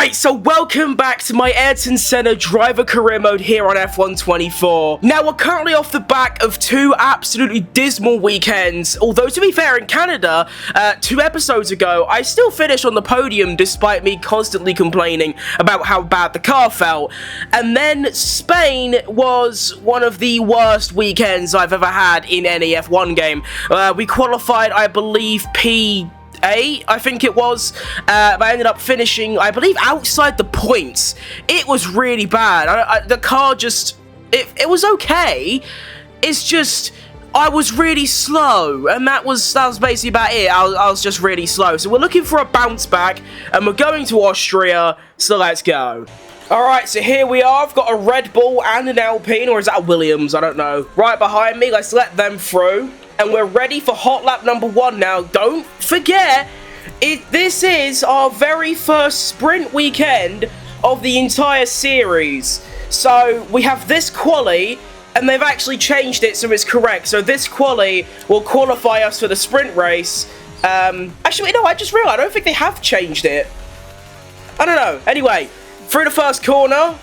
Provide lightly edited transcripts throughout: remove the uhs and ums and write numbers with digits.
Right, so welcome back to my Ayrton Senna driver career mode here on F124. Now, we're currently off the back of two absolutely dismal weekends, although to be fair, in Canada, 2 episodes ago, I still finished on the podium despite me constantly complaining about how bad the car felt. And then Spain was one of the worst weekends I've ever had in any F1 game. We qualified, I believe, P8, I think it was. I ended up finishing, I believe, outside the points. It was really bad. The car just, it was okay. It's just, I was really slow, and that was basically about it. I was just really slow. So we're looking for a bounce back, and we're going to Austria, so let's go. Alright, so here we are. I've got a Red Bull and an Alpine, or is that a Williams? I don't know. Right behind me, let's let them through. And we're ready for hot lap number 1 now. Don't forget, this is our very first sprint weekend of the entire series. So we have this quali, and they've actually changed it so it's correct. So this quali will qualify us for the sprint race. Actually, no, I just realized, I don't think they have changed it. I don't know. Anyway, through the first corner,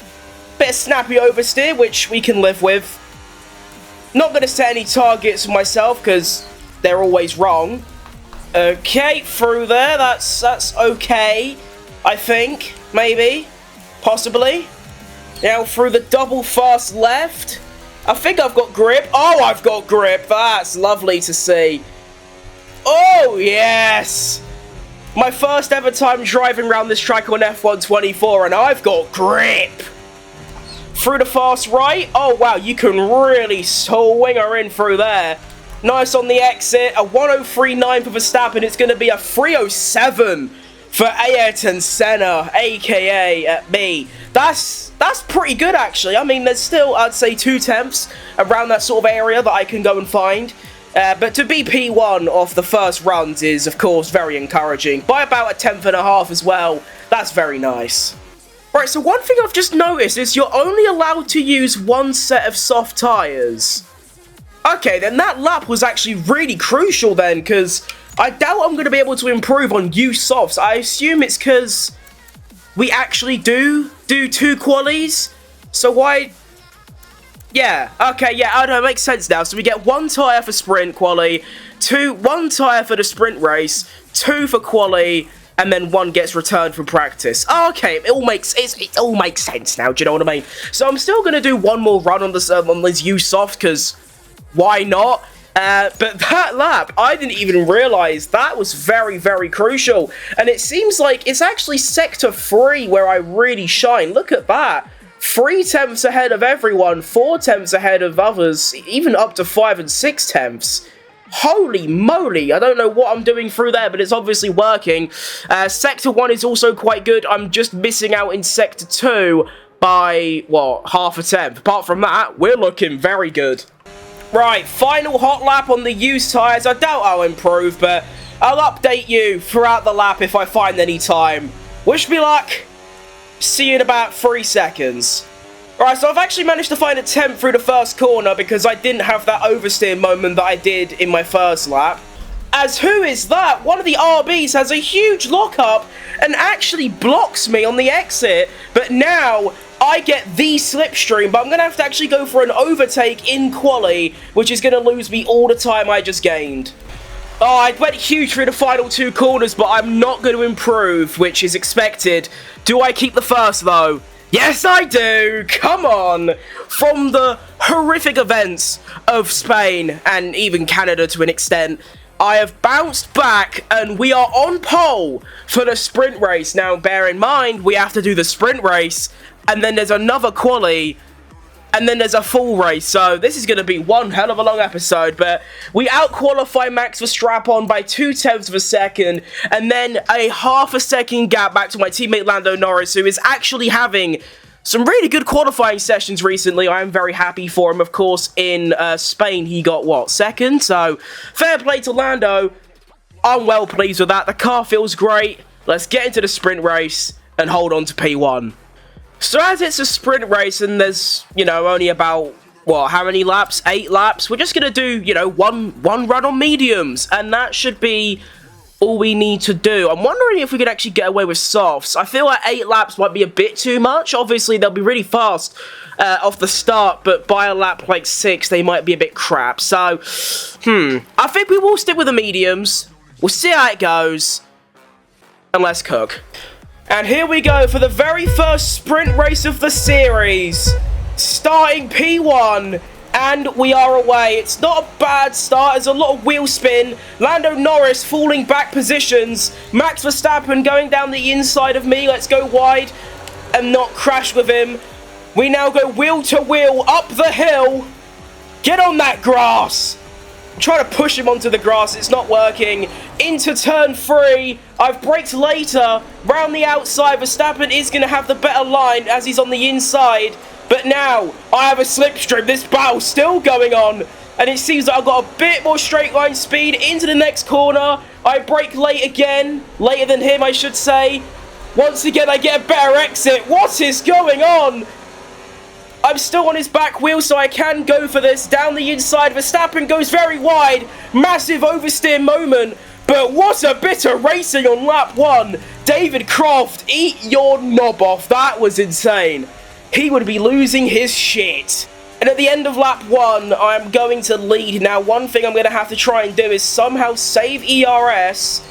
bit of snappy oversteer, which we can live with. Not going to set any targets for myself because they're always wrong. Okay, through there, that's okay, I think, maybe, possibly. Now through the double fast left, I think I've got grip. Oh, I've got grip, that's lovely to see. Oh, yes! My first ever time driving around this track on F124, and I've got grip! Through the fast right. Oh, wow, you can really swing her in through there. Nice on the exit. A 1:03.9 for Verstappen. It's going to be a 3:07 for Ayrton Senna, a.k.a. me. That's pretty good, actually. I mean, there's still, I'd say, 2 tenths around that sort of area that I can go and find. But to be P1 off the first runs is, of course, very encouraging. By about a 10.5 as well. That's very nice. Right, so one thing I've just noticed is you're only allowed to use 1 set of soft tyres. Okay, then that lap was actually really crucial then, because I doubt I'm going to be able to improve on used softs. I assume it's because we actually do 2 qualies. So why... Yeah, okay, yeah, I know, it makes sense now. So we get 1 tyre for sprint quali, 1 tyre for the sprint race, 2 for quali, and then 1 gets returned from practice. Oh, okay, it all makes sense now. Do you know what I mean? So I'm still gonna do 1 more run on this used soft because why not? But that lap, I didn't even realize that was very, very crucial. And it seems like it's actually sector 3 where I really shine. Look at that. 3 tenths ahead of everyone, 4 tenths ahead of others, even up to 5 and 6 tenths. Holy moly, I don't know what I'm doing through there, but it's obviously working. Sector 1 is also quite good. I'm just missing out in Sector 2 by, what, half a tenth. Apart from that, we're looking very good. Right, final hot lap on the used tyres. I doubt I'll improve, but I'll update you throughout the lap if I find any time. Wish me luck. See you in about 3 seconds. Alright, so I've actually managed to find a temp through the first corner because I didn't have that oversteer moment that I did in my first lap. As who is that? One of the RBs has a huge lockup and actually blocks me on the exit. But now I get the slipstream, but I'm going to have to actually go for an overtake in quali, which is going to lose me all the time I just gained. Oh, I went huge through the final 2 corners, but I'm not going to improve, which is expected. Do I keep the first, though? Yes, I do! Come on! From the horrific events of Spain, and even Canada to an extent, I have bounced back, and we are on pole for the sprint race. Now, bear in mind, we have to do the sprint race, and then there's another quali, and then there's a full race. So this is going to be one hell of a long episode, but we out-qualify Max Verstappen by 2 tenths of a second, and then a half a second gap back to my teammate Lando Norris, who is actually having some really good qualifying sessions recently. I am very happy for him. Of course, in Spain, he got, what, second? So, fair play to Lando. I'm well pleased with that. The car feels great. Let's get into the sprint race and hold on to P1. So as it's a sprint race and there's, you know, only about, what, how many laps? 8 laps? We're just going to do, you know, one run on mediums. And that should be all we need to do. I'm wondering if we could actually get away with softs. I feel like 8 laps might be a bit too much. Obviously, they'll be really fast off the start, but by a lap like 6, they might be a bit crap. So, I think we will stick with the mediums. We'll see how it goes, and let's cook. And here we go for the very first sprint race of the series. Starting P1. And we are away. It's not a bad start. There's a lot of wheel spin. Lando Norris falling back positions. Max Verstappen going down the inside of me. Let's go wide and not crash with him. We now go wheel to wheel up the hill. Get on that grass. I'm trying to push him onto the grass. It's not working. Into turn 3. I've braked later. Round the outside. Verstappen is going to have the better line as he's on the inside. But now, I have a slipstream. This battle's still going on. And it seems that I've got a bit more straight line speed into the next corner. I brake late again. Later than him, I should say. Once again, I get a better exit. What is going on? I'm still on his back wheel, so I can go for this. Down the inside, Verstappen goes very wide. Massive oversteer moment. But what a bit of racing on lap 1. David Croft, eat your knob off. That was insane. He would be losing his shit. And at the end of lap 1, I'm going to lead. Now, one thing I'm going to have to try and do is somehow save ERS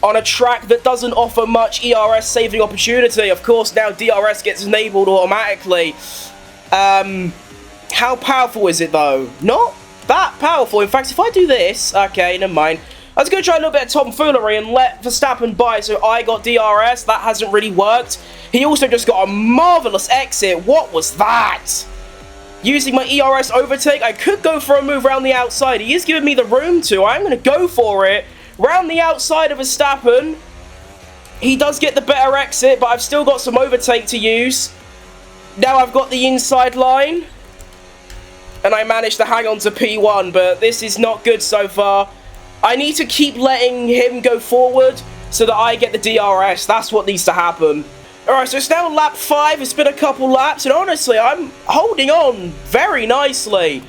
on a track that doesn't offer much ERS saving opportunity. Of course, now DRS gets enabled automatically. How powerful is it, though? Not that powerful. In fact, if I do this... Okay, never mind. I was going to try a little bit of tomfoolery and let Verstappen by, so I got DRS. That hasn't really worked. He also just got a marvellous exit. What was that? Using my ERS overtake, I could go for a move around the outside. He is giving me the room to. I'm going to go for it. Round the outside of Verstappen. He does get the better exit, but I've still got some overtake to use. Now I've got the inside line. And I managed to hang on to P1, but this is not good so far. I need to keep letting him go forward so that I get the DRS. That's what needs to happen. Alright, so it's now lap 5. It's been a couple laps, and honestly, I'm holding on very nicely.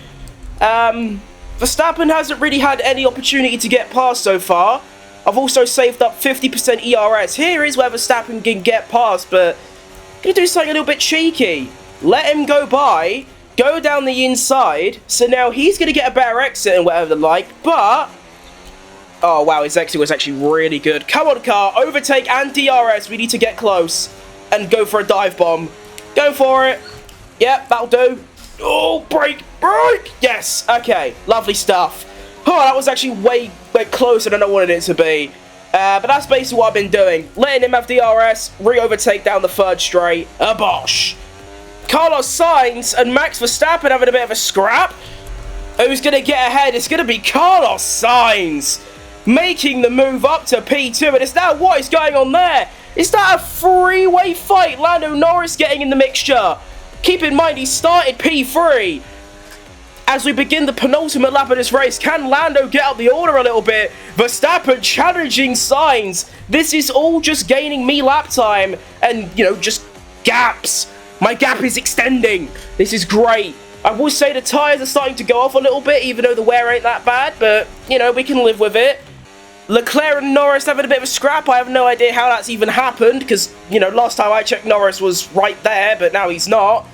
Verstappen hasn't really had any opportunity to get past so far. I've also saved up 50% ERS. Here is where Verstappen can get past, but I'm going to do something a little bit cheeky. Let him go by, go down the inside, so now he's going to get a better exit and whatever the like, but... Oh, wow, his exit was actually really good. Come on, car. Overtake and DRS. We need to get close and go for a dive bomb. Go for it. Yep, that'll do. Oh, brake. Brake. Yes. Okay. Lovely stuff. Oh, that was actually way closer than I wanted it to be. But that's basically what I've been doing. Letting him have DRS. Re-overtake down the 3rd straight. A bosh. Carlos Sainz and Max Verstappen having a bit of a scrap. Who's going to get ahead? It's going to be Carlos Sainz. Making the move up to P2, and it's now what is going on there? Is that a three-way fight? Lando Norris getting in the mixture. Keep in mind, he started P3. As we begin the penultimate lap of this race, can Lando get up the order a little bit? Verstappen challenging Sainz. This is all just gaining me lap time, and, you know, just gaps. My gap is extending. This is great. I will say the tyres are starting to go off a little bit, even though the wear ain't that bad, but, you know, we can live with it. Leclerc and Norris having a bit of a scrap. I have no idea how that's even happened, because, you know, last time I checked, Norris was right there, but now he's not.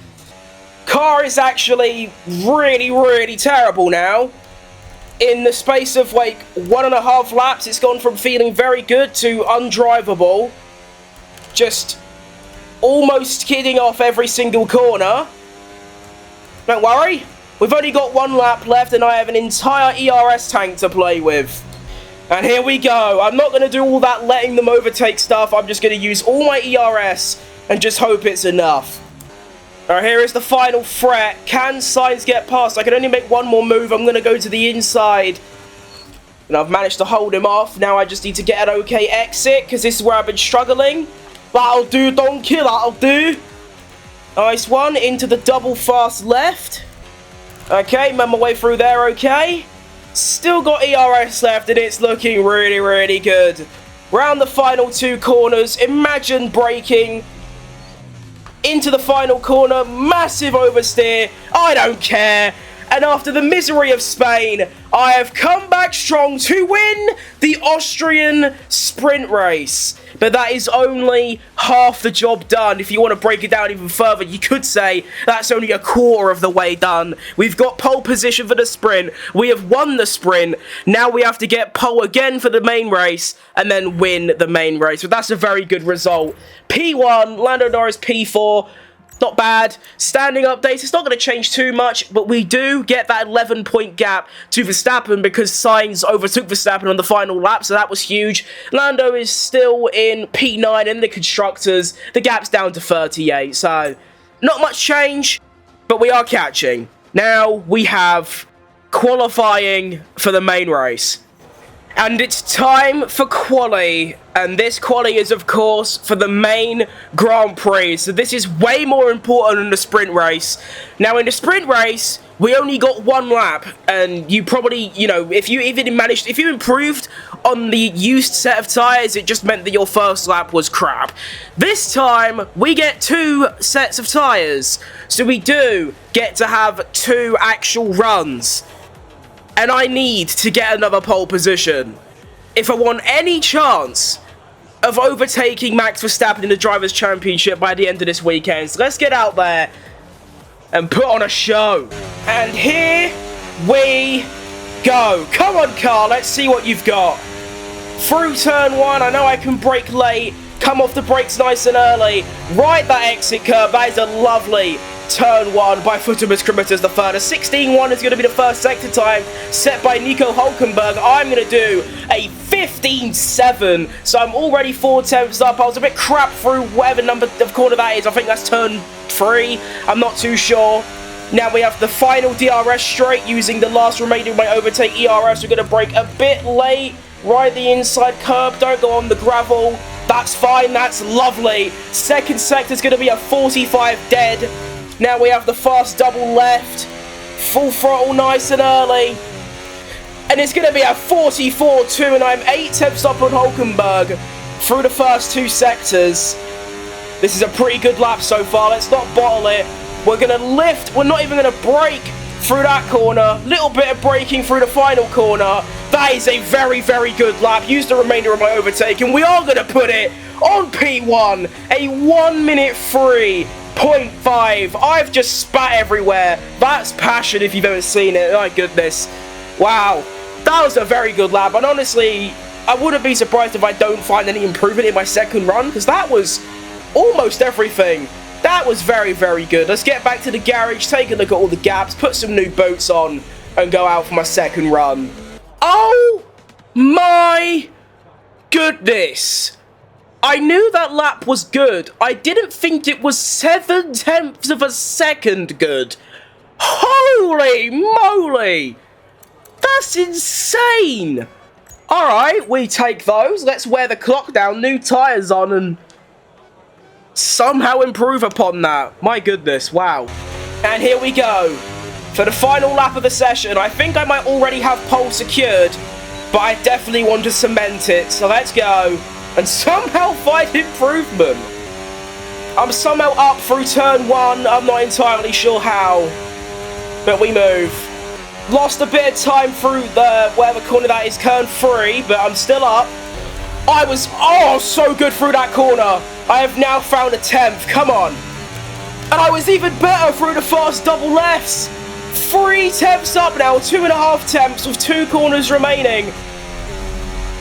Car is actually really, really terrible now. In the space of, like, 1.5 laps, it's gone from feeling very good to undrivable. Just almost kidding off every single corner. Don't worry, we've only got 1 lap left and I have an entire ERS tank to play with. And here we go. I'm not going to do all that letting them overtake stuff. I'm just going to use all my ERS and just hope it's enough. Alright, here is the final threat. Can Sainz get past? I can only make 1 more move. I'm going to go to the inside. And I've managed to hold him off. Now I just need to get an okay exit because this is where I've been struggling. That'll do, donkey. That'll do. Nice one. Into the double fast left. Okay, made my way through there okay. Still got ERS left and it's looking really, really good. Round the final 2 corners. Imagine braking into the final corner. Massive oversteer. I don't care. And after the misery of Spain, I have come back strong to win the Austrian sprint race. But that is only half the job done. If you want to break it down even further, you could say that's only a quarter of the way done. We've got pole position for the sprint. We have won the sprint. Now we have to get pole again for the main race and then win the main race. So that's a very good result. P1, Lando Norris P4. Not bad. Standing updates, it's not going to change too much, but we do get that 11-point gap to Verstappen because Sainz overtook Verstappen on the final lap, so that was huge. Lando is still in P9 in the Constructors. The gap's down to 38, so not much change, but we are catching. Now we have qualifying for the main race. And it's time for quali, and this quali is of course for the main Grand Prix, so this is way more important than the sprint race. Now in the sprint race, we only got one lap, and you probably, you know, if you improved on the used set of tyres, it just meant that your first lap was crap. This time, we get 2 sets of tyres, so we do get to have 2 actual runs. And I need to get another pole position if I want any chance of overtaking Max Verstappen in the Drivers' Championship by the end of this weekend. So let's get out there and put on a show. And here we go. Come on, car, let's see what you've got. Through turn 1, I know I can brake late, come off the brakes nice and early, ride that exit curve. That is a lovely turn 1 by Futterman's Crimiters the third. A 16.1 is going to be the first sector time set by Nico Hulkenberg. I'm going to do a 15.7, so I'm already 4 tenths up. I was a bit crap through whatever number of corner that is. I think that's turn 3. I'm not too sure. Now we have the final DRS straight using the last remaining of my overtake ERS. We're going to brake a bit late, ride the inside curb, don't go on the gravel. That's fine, that's lovely. Second sector is going to be a 45 dead. Now we have the fast double left, full throttle nice and early, and it's going to be a 44.2, and I'm 8 tenths up on Hulkenberg through the first 2 sectors. This is a pretty good lap so far. Let's not bottle it. We're going to lift. We're not even going to brake through that corner. Little bit of braking through the final corner. That is a very, very good lap. Use the remainder of my overtake, and we are going to put it on P1, a 1:03.5. I've just spat everywhere. That's passion if you've ever seen it. My goodness. Wow. That was a very good lap. And honestly, I wouldn't be surprised if I don't find any improvement in my second run, because that was almost everything. That was very, very good. Let's get back to the garage, take a look at all the gaps, put some new boats on, and go out for my second run. Oh my goodness. I knew that lap was good. I didn't think it was 7 tenths of a second good. Holy moly! That's insane! Alright, we take those. Let's wear the clock down, new tyres on, and somehow improve upon that. My goodness, wow. And here we go. For the final lap of the session, I think I might already have pole secured, but I definitely want to cement it. So let's go. And somehow find improvement. I'm somehow up through turn 1. I'm not entirely sure how, but we move. Lost a bit of time through the whatever corner that is, turn 3, but I'm still up. I was so good through that corner. I have now found a 10th. Come on. And I was even better through the fast double lefts. 3 tenths up now, 2.5 tenths with 2 corners remaining.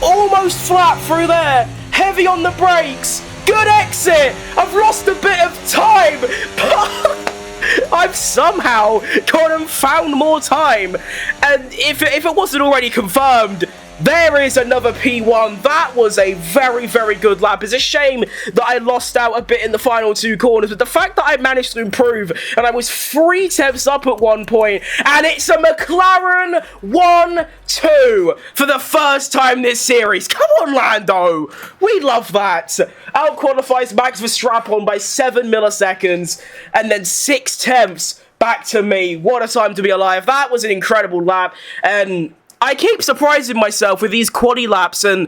Almost flat through there. Heavy on the brakes. Good exit. I've lost a bit of time, but I've somehow gone and found more time. And if it wasn't already confirmed, there is another P1. That was a very, very good lap. It's a shame that I lost out a bit in the final 2 corners, but the fact that I managed to improve, and I was 3 tenths up at one point, and it's a McLaren 1-2 for the first time this series. Come on, Lando. We love that. Out-qualifies Max Verstappen by 7 milliseconds, and then 6 tenths back to me. What a time to be alive. That was an incredible lap, and I keep surprising myself with these quali laps, and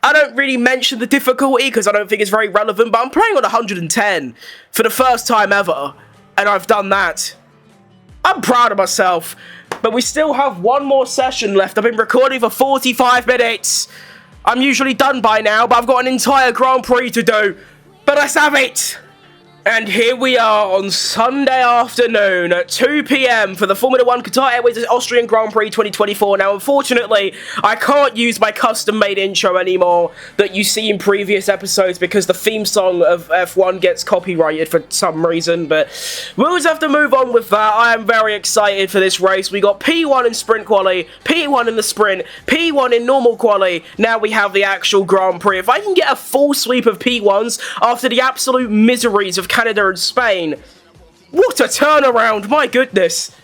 I don't really mention the difficulty because I don't think it's very relevant, but I'm playing on 110 for the first time ever, and I've done that. I'm proud of myself. But we still have one more session left. I've been recording for 45 minutes. I'm usually done by now, but I've got an entire Grand Prix to do. But let's have it. And here we are on Sunday afternoon at 2 PM for the Formula 1 Qatar Airways Austrian Grand Prix 2024. Now, unfortunately, I can't use my custom-made intro anymore that you see in previous episodes because the theme song of F1 gets copyrighted for some reason, but we'll just have to move on with that. I am very excited for this race. We got P1 in sprint quali, P1 in the sprint, P1 in normal quali. Now we have the actual Grand Prix. If I can get a full sweep of P1s after the absolute miseries of Canada and Spain, what a turnaround, my goodness.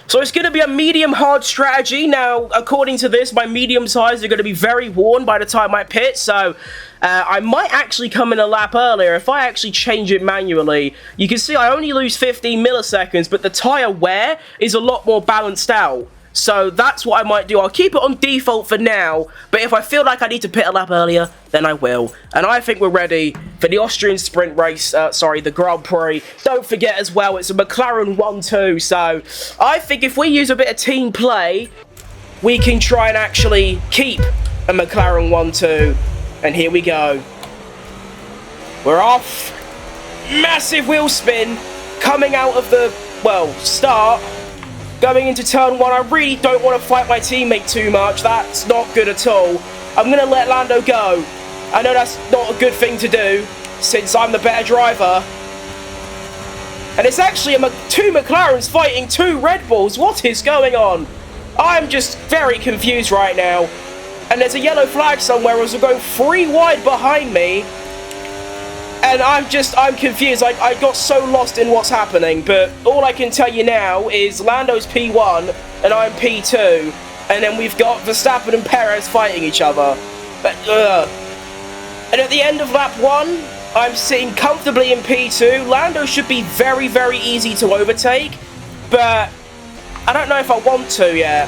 So it's going to be a medium-hard strategy. Now, according to this, my medium sides are going to be very worn by the time I pit, so I might actually come in a lap earlier. If I actually change it manually, you can see I only lose 15 milliseconds, but the tyre wear is a lot more balanced out. So that's what I might do. I'll keep it on default for now, but if I feel like I need to pit a lap earlier, then I will. And I think we're ready for the Austrian sprint race, the Grand Prix. Don't forget as well, it's a McLaren 1-2, so I think if we use a bit of team play, we can try and actually keep a McLaren 1-2. And here we go. We're off. Massive wheel spin coming out of the, well, start. Going into turn 1, I really don't want to fight my teammate too much. That's not good at all. I'm going to let Lando go. I know that's not a good thing to do, since I'm the better driver. And it's actually two McLarens fighting two Red Bulls. What is going on? I'm just very confused right now. And there's a yellow flag somewhere as we're going 3 wide behind me. And I'm confused. I got so lost in what's happening, but all I can tell you now is Lando's P1 and I'm P2, and then we've got Verstappen and Perez fighting each other. But, and at the end of lap 1, I'm sitting comfortably in P2. Lando should be very, very easy to overtake, but I don't know if I want to yet.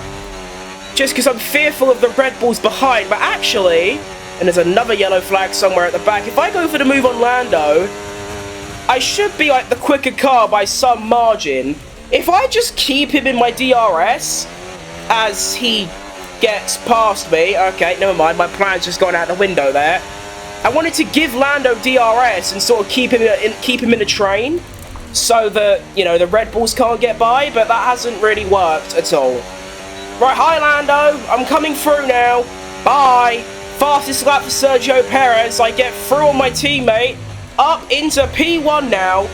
Just because I'm fearful of the Red Bulls behind, but actually... And there's another yellow flag somewhere at the back. If I go for the move on Lando, I should be like the quicker car by some margin. If I just keep him in my DRS as he gets past me... Okay, never mind. My plan's just gone out the window there. I wanted to give Lando DRS and sort of keep him in a train so that, you know, the Red Bulls can't get by, but that hasn't really worked at all. Right, hi Lando. I'm coming through now. Bye. Fastest lap for Sergio Perez. I get through on my teammate. Up into P1 now.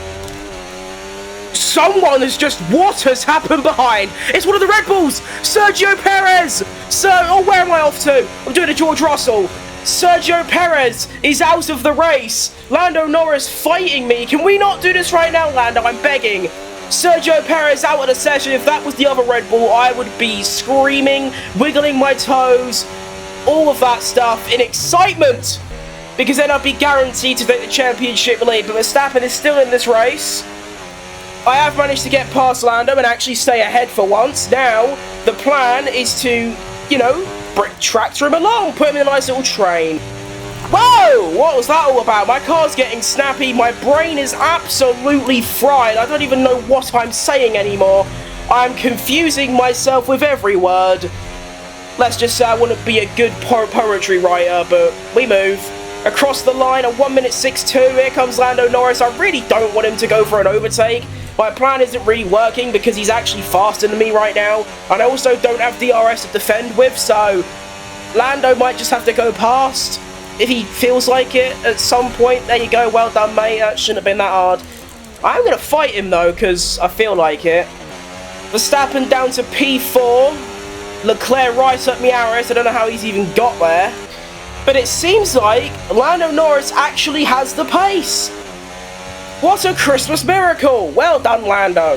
Someone has just... What has happened behind? It's one of the Red Bulls. Sergio Perez. Oh, where am I off to? I'm doing a George Russell. Sergio Perez is out of the race. Lando Norris fighting me. Can we not do this right now, Lando? I'm begging. Sergio Perez out of the session. If that was the other Red Bull, I would be screaming, wiggling my toes, all of that stuff in excitement, because then I'd be guaranteed to take the championship lead. But Verstappen is still in this race. I have managed to get past Lando and actually stay ahead for once. Now, the plan is to, you know, tractor him along, put him in a nice little train. Whoa! What was that all about? My car's getting snappy. My brain is absolutely fried. I don't even know what I'm saying anymore. I'm confusing myself with every word. Let's just say I want to be a good poetry writer, but we move. Across the line at 1:06.2, here comes Lando Norris. I really don't want him to go for an overtake. My plan isn't really working because he's actually faster than me right now. And I also don't have DRS to defend with, so Lando might just have to go past if he feels like it at some point. There you go, well done mate, that shouldn't have been that hard. I'm going to fight him though, because I feel like it. Verstappen down to P4. Leclerc right up Miaris. I don't know how he's even got there. But it seems like Lando Norris actually has the pace. What a Christmas miracle. Well done, Lando.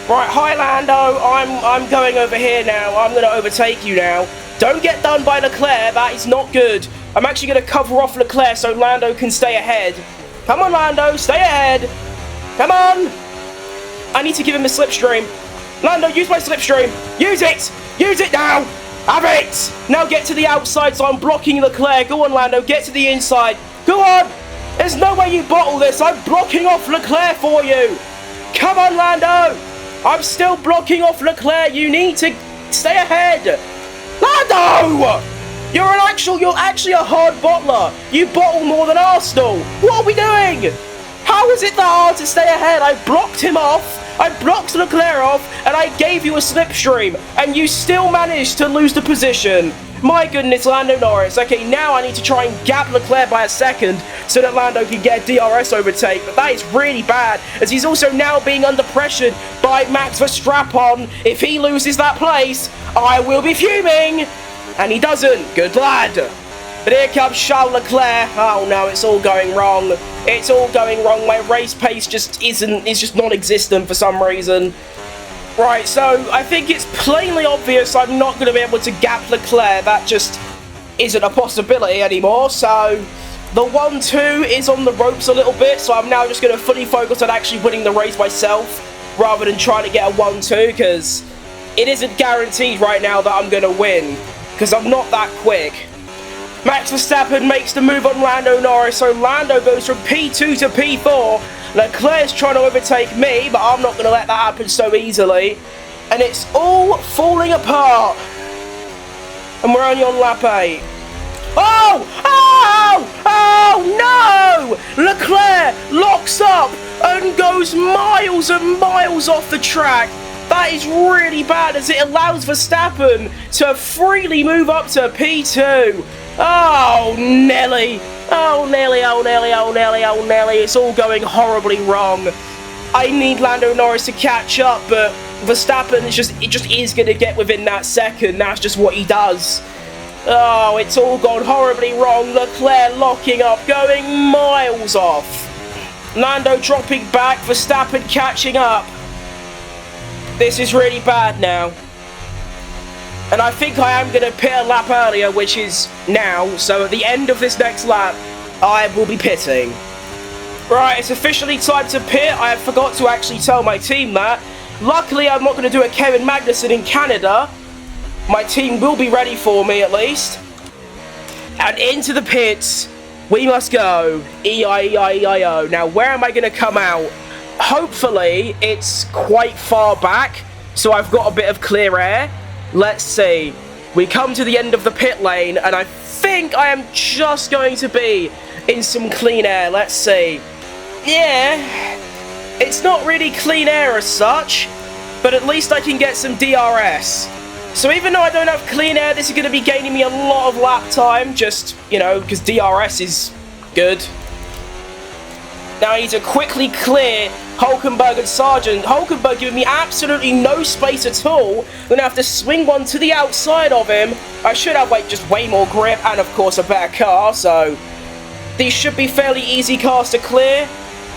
Right, hi, Lando. I'm going over here now. I'm going to overtake you now. Don't get done by Leclerc. That is not good. I'm actually going to cover off Leclerc so Lando can stay ahead. Come on, Lando. Stay ahead. Come on. I need to give him a slipstream. Lando, use my slipstream. Use it. Use it now. Have it. Now get to the outside so I'm blocking Leclerc. Go on, Lando. Get to the inside. Go on. There's no way you bottle this. I'm blocking off Leclerc for you. Come on, Lando. I'm still blocking off Leclerc. You need to stay ahead. Lando! You're actually a hard bottler. You bottle more than Arsenal. What are we doing? How is it that hard to stay ahead? I blocked him off. I blocked Leclerc off, and I gave you a slipstream, and you still managed to lose the position. My goodness, Lando Norris. Okay, now I need to try and gap Leclerc by a second so that Lando can get a DRS overtake, but that is really bad, as he's also now being under pressure by Max Verstappen. If he loses that place, I will be fuming. And he doesn't. Good lad. But here comes Charles Leclerc. Oh no, it's all going wrong. It's all going wrong. My race pace is just non-existent for some reason. Right, so I think it's plainly obvious I'm not going to be able to gap Leclerc. That just isn't a possibility anymore. So the 1-2 is on the ropes a little bit. So I'm now just going to fully focus on actually winning the race myself rather than trying to get a 1-2, because it isn't guaranteed right now that I'm going to win, because I'm not that quick. Max Verstappen makes the move on Lando Norris, so Lando goes from P2 to P4. Leclerc's trying to overtake me, but I'm not going to let that happen so easily. And it's all falling apart. And we're only on lap 8. Oh! Oh! Oh, no! Leclerc locks up and goes miles and miles off the track. That is really bad, as it allows Verstappen to freely move up to P2. Oh, Nelly. Oh, Nelly, oh, Nelly, oh, Nelly, oh, Nelly. It's all going horribly wrong. I need Lando Norris to catch up, but Verstappen is just is going to get within that second. That's just what he does. Oh, it's all gone horribly wrong. Leclerc locking up, going miles off. Lando dropping back, Verstappen catching up. This is really bad now. And I think I am going to pit a lap earlier, which is now. So at the end of this next lap, I will be pitting. Right, it's officially time to pit. I forgot to actually tell my team that. Luckily, I'm not going to do a Kevin Magnussen in Canada. My team will be ready for me, at least. And into the pits, we must go. E-I-E-I-E-I-O. Now, where am I going to come out? Hopefully, it's quite far back, so I've got a bit of clear air. Let's see. We come to the end of the pit lane, and I think I am just going to be in some clean air. Let's see. Yeah, it's not really clean air as such, but at least I can get some DRS. So even though I don't have clean air, this is going to be gaining me a lot of lap time, just, you know, because DRS is good. Now I need to quickly clear Hulkenberg and Sargent. Hulkenberg giving me absolutely no space at all. I'm going to have to swing one to the outside of him. I should have, like, just way more grip and, of course, a better car. So these should be fairly easy cars to clear.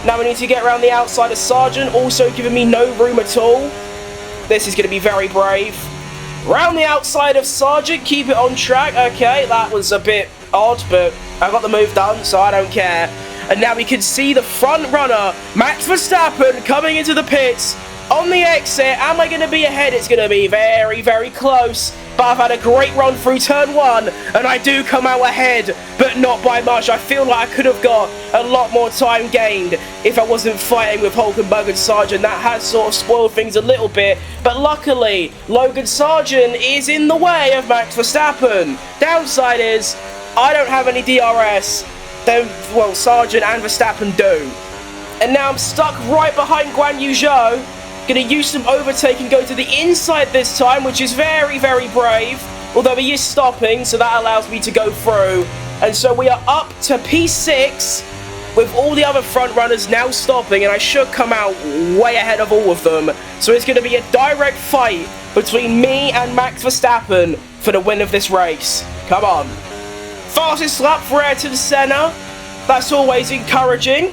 Now we need to get around the outside of Sargent, also giving me no room at all. This is going to be very brave. Round the outside of Sargent, keep it on track. Okay, that was a bit odd, but I got the move done, so I don't care. And now we can see the front runner, Max Verstappen, coming into the pits on the exit. Am I going to be ahead? It's going to be very, very close. But I've had a great run through turn 1, and I do come out ahead, but not by much. I feel like I could have got a lot more time gained if I wasn't fighting with Hulkenberg and Sargent. That has sort of spoiled things a little bit. But luckily, Logan Sargent is in the way of Max Verstappen. Downside is, I don't have any DRS. Well, Sargent and Verstappen do. And now I'm stuck right behind Guan Yu Zhou. Going to use some overtake and go to the inside this time, which is very, very brave. Although he is stopping, so that allows me to go through. And so we are up to P6 with all the other front runners now stopping, and I should come out way ahead of all of them. So it's going to be a direct fight between me and Max Verstappen for the win of this race. Come on. Fastest lap for Ayrton Senna. That's always encouraging.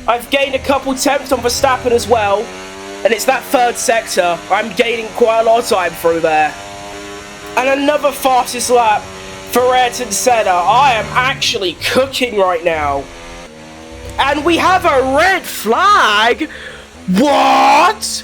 I've gained a couple temps on Verstappen as well. And it's that third sector. I'm gaining quite a lot of time through there. And another fastest lap for Ayrton Senna. I am actually cooking right now. And we have a red flag. What?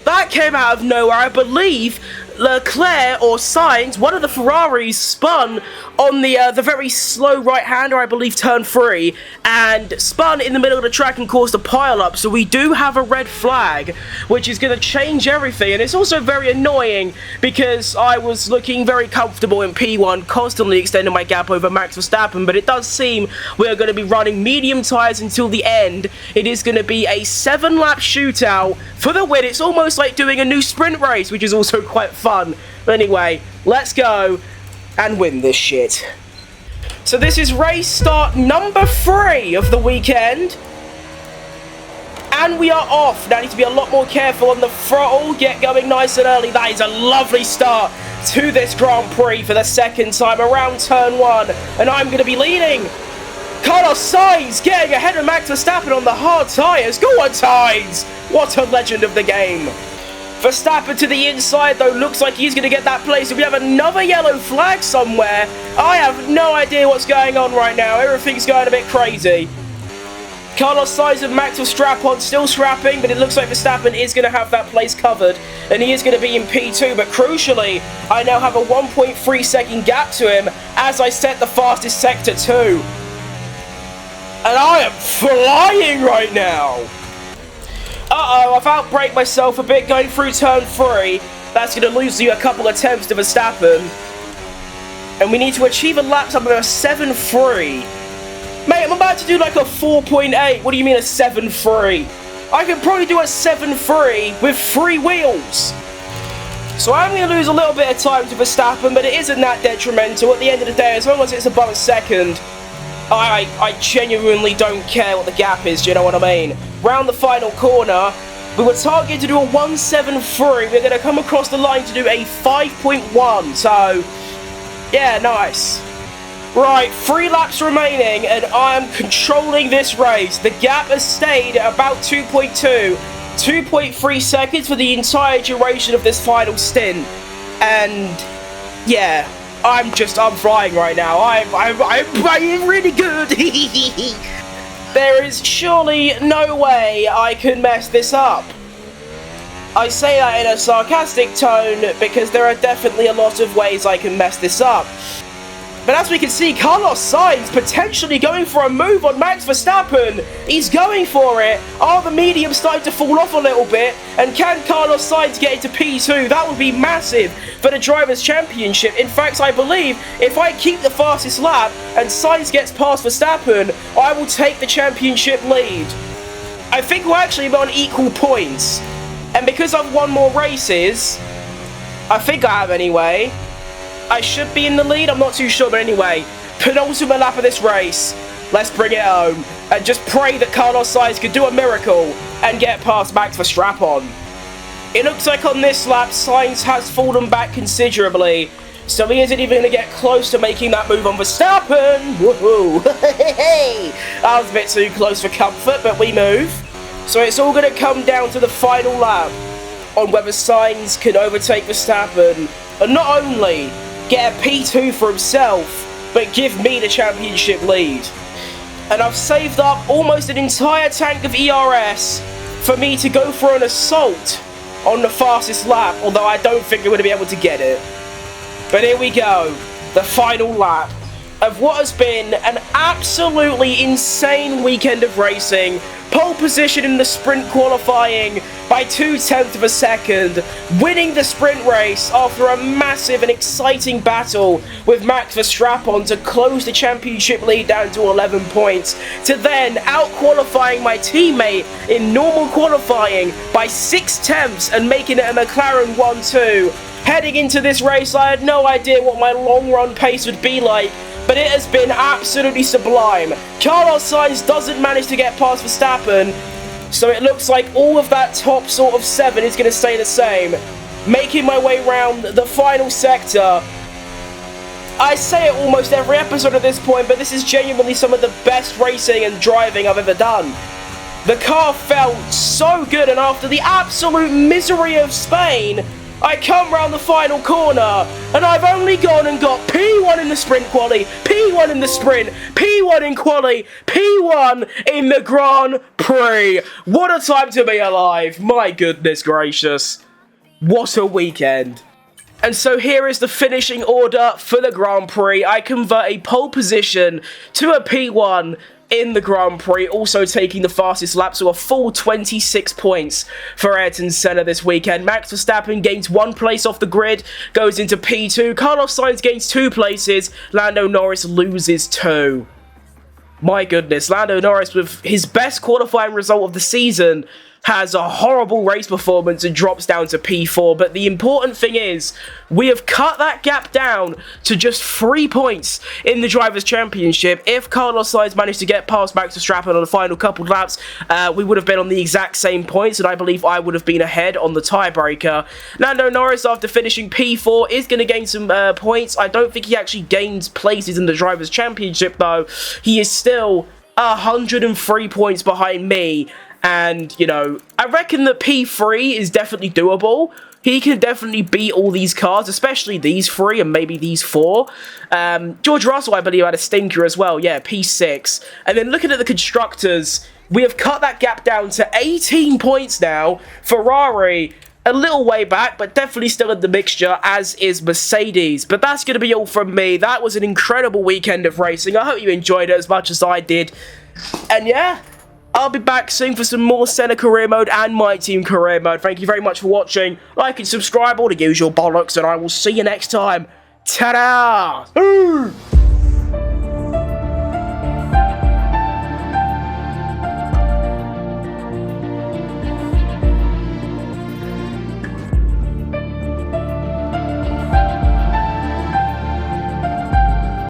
That came out of nowhere. I believe Leclerc or Sainz, one of the Ferraris, spun on the very slow right-hander, I believe, turn 3, and spun in the middle of the track and caused a pile-up. So we do have a red flag, which is going to change everything. And it's also very annoying because I was looking very comfortable in P1, constantly extending my gap over Max Verstappen, but it does seem we are going to be running medium tyres until the end. It is going to be a 7-lap shootout for the win. It's almost like doing a new sprint race, which is also quite fun. But anyway, let's go and win this shit. So this is race start number 3 of the weekend. And we are off. Now I need to be a lot more careful on the throttle. Get going nice and early. That is a lovely start to this Grand Prix for the second time around turn 1. And I'm going to be leading. Carlos Sainz getting ahead of Max Verstappen on the hard tyres. Go on, Sainz! What a legend of the game. Verstappen to the inside, though, looks like he's going to get that place. If we have another yellow flag somewhere, I have no idea what's going on right now. Everything's going a bit crazy. Carlos Sainz and Max Verstappen still scrapping, but it looks like Verstappen is going to have that place covered, and he is going to be in P2. But crucially, I now have a 1.3 second gap to him as I set the fastest sector 2. And I am flying right now. Uh-oh, I've outbraked myself a bit going through turn 3. That's going to lose you a couple attempts to Verstappen. And we need to achieve a lap time of a 7.3. Mate, I'm about to do like a 4.8. What do you mean a 7.3? I could probably do a 7.3 with 3 wheels. So I'm going to lose a little bit of time to Verstappen, but it isn't that detrimental. At the end of the day, as long as it's above a second, I genuinely don't care what the gap is, do you know what I mean? Round the final corner, we were targeted to do a 1.73. We're going to come across the line to do a 5.1. So, yeah, nice. Right, 3 laps remaining, and I am controlling this race. The gap has stayed at about 2.2, 2.3 seconds for the entire duration of this final stint. And, yeah, I'm flying right now. I'm really good. There is surely no way I can mess this up. I say that in a sarcastic tone because there are definitely a lot of ways I can mess this up. But as we can see, Carlos Sainz potentially going for a move on Max Verstappen. He's going for it. Are the mediums starting to fall off a little bit? And can Carlos Sainz get into P2? That would be massive for the Drivers' Championship. In fact, I believe if I keep the fastest lap and Sainz gets past Verstappen, I will take the championship lead. I think we're actually on equal points. And because I've won more races, I think I have anyway, I should be in the lead, I'm not too sure, but anyway, penultimate lap of this race. Let's bring it home and just pray that Carlos Sainz could do a miracle and get past Max Verstappen. It looks like on this lap, Sainz has fallen back considerably, so he isn't even going to get close to making that move on Verstappen. Woohoo! That was a bit too close for comfort, but we move. So it's all going to come down to the final lap on whether Sainz can overtake Verstappen and not only get a P2 for himself, but give me the championship lead. And I've saved up almost an entire tank of ERS for me to go for an assault on the fastest lap, although I don't think I'm going to be able to get it. But here we go, the final lap of what has been an absolutely insane weekend of racing. Pole position in the sprint qualifying by 0.2 of a second, winning the sprint race after a massive and exciting battle with Max Verstappen to close the championship lead down to 11 points, to then out-qualifying my teammate in normal qualifying by 0.6 and making it a McLaren 1-2. Heading into this race, I had no idea what my long-run pace would be like, but it has been absolutely sublime. Carlos Sainz doesn't manage to get past Verstappen, so it looks like all of that top sort of 7 is going to stay the same. Making my way round the final sector. I say it almost every episode at this point, but this is genuinely some of the best racing and driving I've ever done. The car felt so good, and after the absolute misery of Spain, I come round the final corner, and I've only gone and got P1 in the sprint quali, P1 in the sprint, P1 in quali, P1 in the Grand Prix. What a time to be alive. My goodness gracious. What a weekend. And so here is the finishing order for the Grand Prix. I convert a pole position to a P1 in the Grand Prix, also taking the fastest lap, so a full 26 points for Ayrton Senna this weekend. Max Verstappen gains 1 place off the grid, goes into P2. Carlos Sainz gains 2 places. Lando Norris loses 2. My goodness, Lando Norris, with his best qualifying result of the season, has a horrible race performance and drops down to P4. But the important thing is, we have cut that gap down to just 3 points in the Drivers' Championship. If Carlos Sainz managed to get past Max Verstappen on the final couple of laps, we would have been on the exact same points, and I believe I would have been ahead on the tiebreaker. Lando Norris, after finishing P4, is going to gain some points. I don't think he actually gains places in the Drivers' Championship, though. He is still 103 points behind me. And, you know, I reckon that P3 is definitely doable. He can definitely beat all these cars, especially these 3 and maybe these 4. George Russell, I believe, had a stinker as well. Yeah, P6. And then looking at the constructors, we have cut that gap down to 18 points now. Ferrari, a little way back, but definitely still in the mixture, as is Mercedes. But that's going to be all from me. That was an incredible weekend of racing. I hope you enjoyed it as much as I did. And yeah, I'll be back soon for some more Senna career mode and my team career mode. Thank you very much for watching. Like and subscribe, all the usual bollocks, and I will see you next time. Ta-da!